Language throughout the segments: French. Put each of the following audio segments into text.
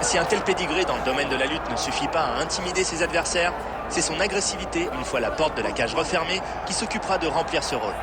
Si un tel pédigré dans le domaine de la lutte ne suffit pas à intimider ses adversaires, c'est son agressivité, une fois la porte de la cage refermée, qui s'occupera de remplir ce rôle.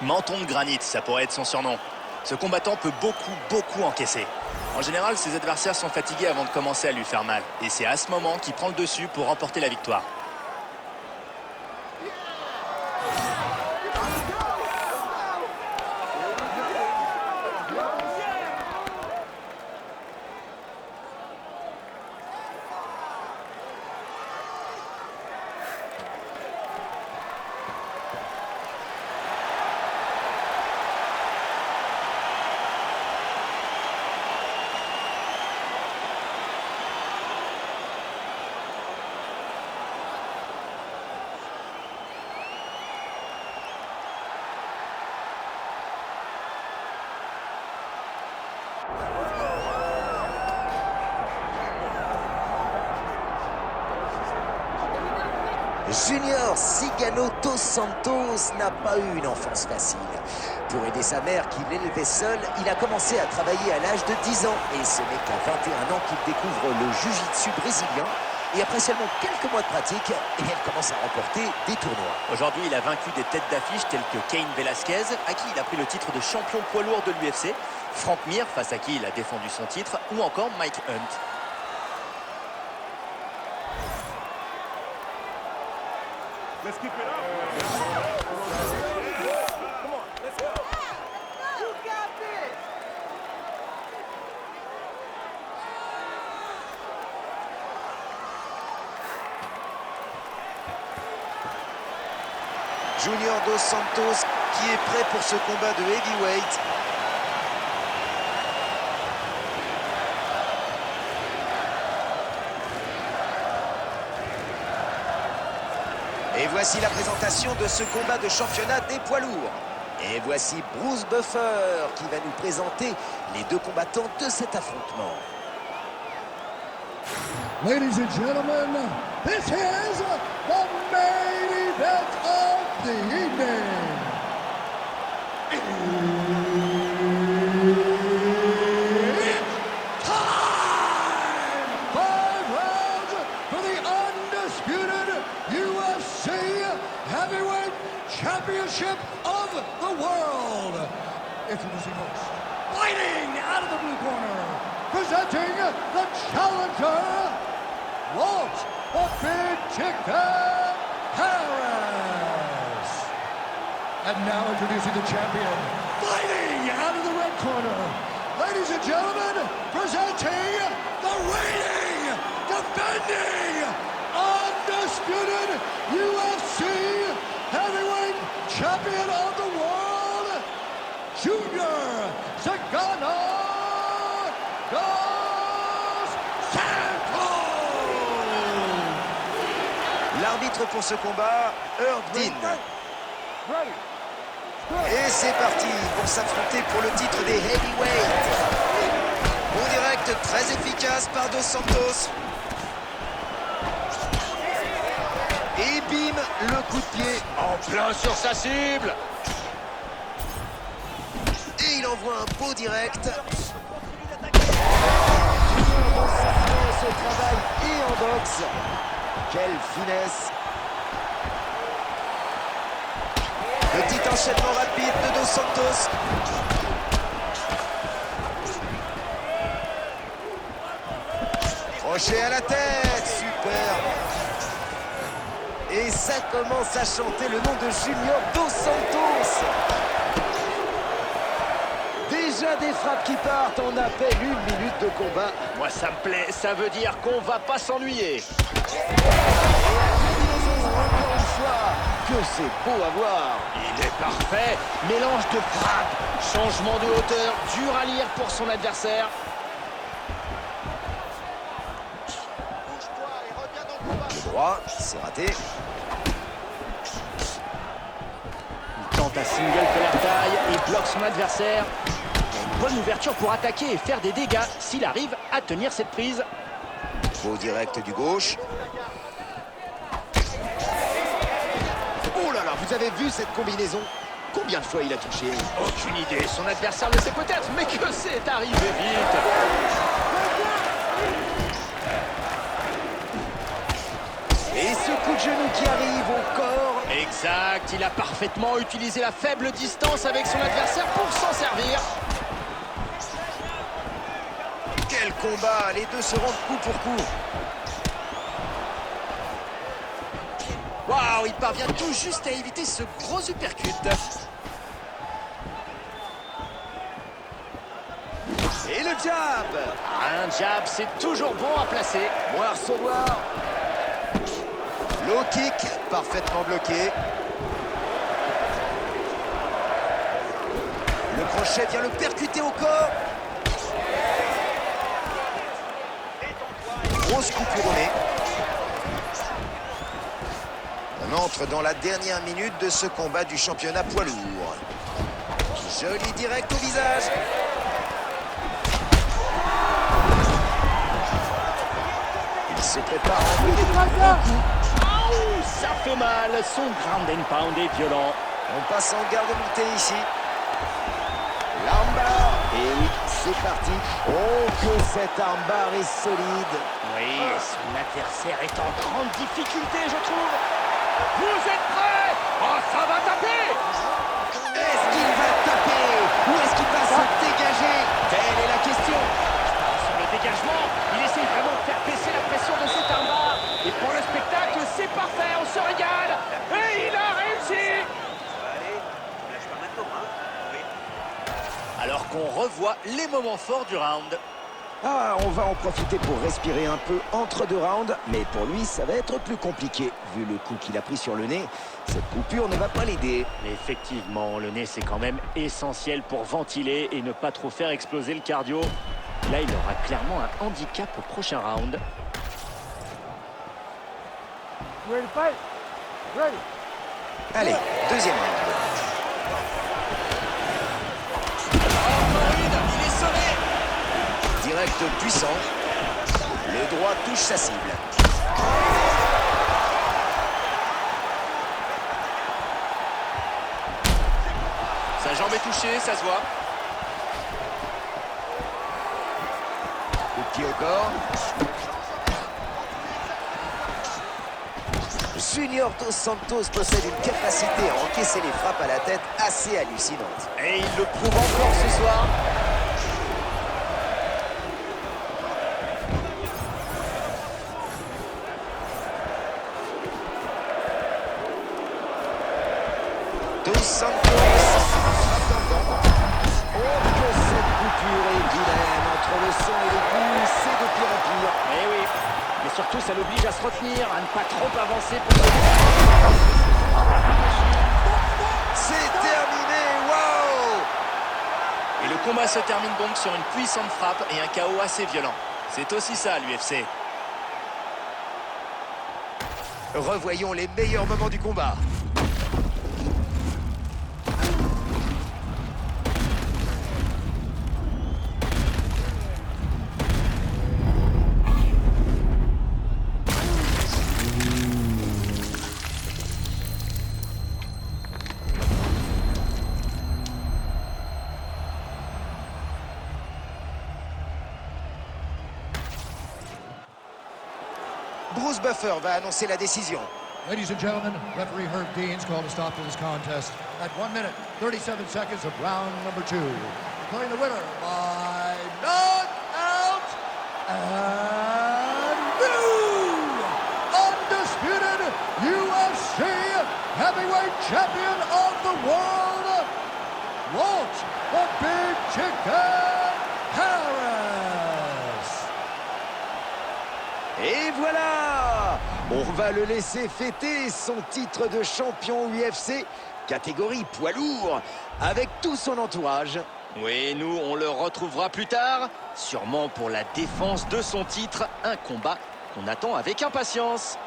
Menton de granit, ça pourrait être son surnom. Ce combattant peut beaucoup encaisser. En général, ses adversaires sont fatigués avant de commencer à lui faire mal. Et c'est à ce moment qu'il prend le dessus pour remporter la victoire. Junior Cigano dos Santos n'a pas eu une enfance facile. Pour aider sa mère qui l'élevait seule, il a commencé à travailler à l'âge de 10 ans. Et ce n'est qu'à 21 ans qu'il découvre le jiu-jitsu brésilien. Et après seulement quelques mois de pratique, il commence à remporter des tournois. Aujourd'hui, il a vaincu des têtes d'affiche telles que Cain Velasquez, à qui il a pris le titre de champion poids lourd de l'UFC, Frank Mir, face à qui il a défendu son titre, ou encore Mike Hunt. Let's keep it up. Come on, let's go. You got this. Junior dos Santos qui est prêt pour ce combat de heavyweight. Et voici la présentation de ce combat de championnat des poids lourds. Et voici Bruce Buffer qui va nous présenter les deux combattants de cet affrontement. Ladies and gentlemen, this is the main event of the evening. It's time! 5 rounds for the undisputed UFC Heavyweight Championship of the world. Introducing host, fighting out of the blue corner, presenting the challenger, Walt the Big Chicken Harris. And now introducing the champion, fighting out of the red corner. Ladies and gentlemen, presenting the reigning, defending, undisputed UFC Heavyweight Champion of the world, Junior Cigano dos Santos. L'arbitre pour ce combat, Herb Dean. Et c'est parti pour s'affronter pour le titre des heavyweights. Bon direct très efficace par Dos Santos. Et bim, le coup de pied En plein sur sa cible. et il envoie un beau direct. Son travail et en boxe. Quelle finesse. Petit enchaînement rapide de Dos Santos. Crochet à la tête, super. Et ça commence à chanter le nom de Junior Dos Santos. Déjà des frappes qui partent en à peine 1 minute de combat. Moi, ça me plaît, ça veut dire qu'on va pas s'ennuyer. Encore une fois, que c'est beau à voir. Il est parfait, mélange de frappe, changement de hauteur, dur à lire pour son adversaire. Droit, c'est raté. Il tente un single collar taille et bloque son adversaire. Il y a une bonne ouverture pour attaquer et faire des dégâts s'il arrive à tenir cette prise. Beau direct du gauche. Oh là là, vous avez vu cette combinaison? Combien de fois il a touché? Aucune idée, son adversaire le sait peut-être, mais que c'est arrivé vite. Et ce coup de genou qui arrive au corps. Exact, il a parfaitement utilisé la faible distance avec son adversaire pour s'en servir. Quel combat! Les deux se rendent coup pour coup. Waouh, il parvient tout juste à éviter ce gros uppercut. Et le jab! Un jab, c'est toujours bon à placer. Moire sauvoir. Low kick, parfaitement bloqué. Le crochet vient le percuter au corps. Grosse coupure au nez. On entre dans la dernière minute de ce combat du championnat poids lourd. Joli direct au visage. Il se prépare à envoyer de gros coups. Ouh, ça fait mal, son ground and pound est violent. On passe en garde montée ici. L'armbar. Et oui, c'est parti. Oh, que cette armbar est solide. Oui, son adversaire est en grande difficulté, je trouve. Vous êtes prêts? Oh, ça va taper! Est-ce qu'il va taper? Ou est-ce qu'il va se dégager? Telle est la question. Sur le dégagement, il essaie vraiment de faire baisser la pression de cet armbar. Et pour le spectacle, c'est parfait, on se régale. Et il a réussi! Alors qu'on revoit les moments forts du round. Ah, on va en profiter pour respirer un peu entre deux rounds. Mais pour lui, ça va être plus compliqué. Vu le coup qu'il a pris sur le nez, cette coupure ne va pas l'aider. Mais effectivement, le nez, c'est quand même essentiel pour ventiler et ne pas trop faire exploser le cardio. Là, il aura clairement un handicap au prochain round. Ready to fight? Ready. Allez, deuxième round. Il est sonné. Direct puissant. Le droit touche sa cible. Sa jambe est touchée, ça se voit. Coup de pied au corps. Junior Dos Santos possède une capacité à encaisser les frappes à la tête assez hallucinante. Et il le prouve encore ce soir. Dos Santos. Oh, que cette coupure est vilaine. Entre le sang et les coups, c'est de pire en pire. Eh oui, mais surtout, ça l'oblige à se retenir, à ne pas trop avancer pour se... C'est terminé. Wow! Et le combat se termine donc sur une puissante frappe et un KO assez violent. C'est aussi ça l'UFC. Revoyons les meilleurs moments du combat. Bruce Buffer va annoncer la décision. Ladies and gentlemen, referee Herb Dean's called a stop to this contest at 1 minute, 37 seconds of round number 2. Declaring the winner by knockout and new undisputed UFC heavyweight champion of the world, Walt the Big Chicken Harris. Et voilà! On va le laisser fêter son titre de champion UFC, catégorie poids lourd, avec tout son entourage. Oui, nous, on le retrouvera plus tard, sûrement pour la défense de son titre, un combat qu'on attend avec impatience.